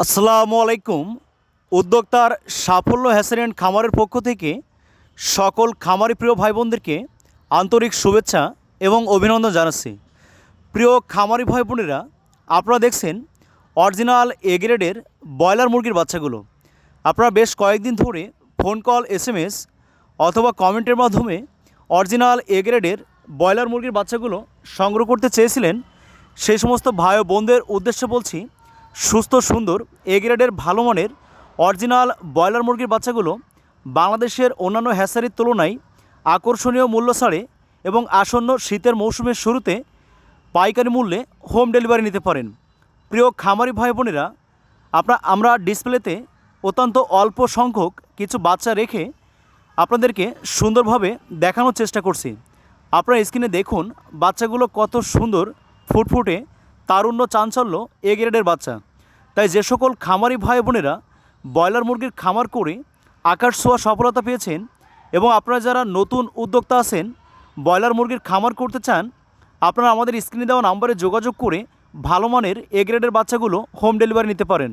আসসালামু আলাইকুম। উদ্যোক্তার সাফল্য হ্যাসারি খামারের পক্ষ থেকে সকল খামারি প্রিয় ভাই বোনদেরকে আন্তরিক শুভেচ্ছা এবং অভিনন্দন জানাচ্ছি। প্রিয় খামারি ভাই বোনেরা, আপনারা দেখছেন অরিজিনাল এ গ্রেডের ব্রয়লার মুরগির বাচ্চাগুলো। আপনারা বেশ কয়েকদিন ধরে ফোন কল, এসএমএস অথবা কমেন্টের মাধ্যমে অরিজিনাল এ গ্রেডের ব্রয়লার মুরগির বাচ্চাগুলো সংগ্রহ করতে চেয়েছিলেন। সেই সমস্ত ভাই ও বোনদের উদ্দেশ্যে বলছি, সুস্থ সুন্দর এ গ্রেডের ভালো মানের অরিজিনাল ব্রয়লার মুরগির বাচ্চাগুলো বাংলাদেশের অন্যান্য হ্যাচারির তুলনায় আকর্ষণীয় মূল্য ছাড়ে এবং আসন্ন শীতের মৌসুমের শুরুতে পাইকারি মূল্যে হোম ডেলিভারি নিতে পারেন। প্রিয় খামারি ভাই বোনেরা, আমরা ডিসপ্লেতে অত্যন্ত অল্প সংখ্যক কিছু বাচ্চা রেখে আপনাদেরকে সুন্দরভাবে দেখানোর চেষ্টা করছি। আপনারা স্ক্রিনে দেখুন বাচ্চাগুলো কত সুন্দর, ফুটফুটে, তারুণ্য, চাঞ্চল্য এ গ্রেডের বাচ্চা। তাই যে সকল খামারি ভাই বোনেরা ব্রয়লার মুরগির খামার করে আকাশ ছোঁয়া সফলতা পেয়েছেন এবং আপনারা যারা নতুন উদ্যোক্তা আছেন, ব্রয়লার মুরগির খামার করতে চান, আপনারা আমাদের স্ক্রিনে দেওয়া নাম্বারে যোগাযোগ করে ভালো মানের এ গ্রেডের বাচ্চাগুলো হোম ডেলিভারি নিতে পারেন।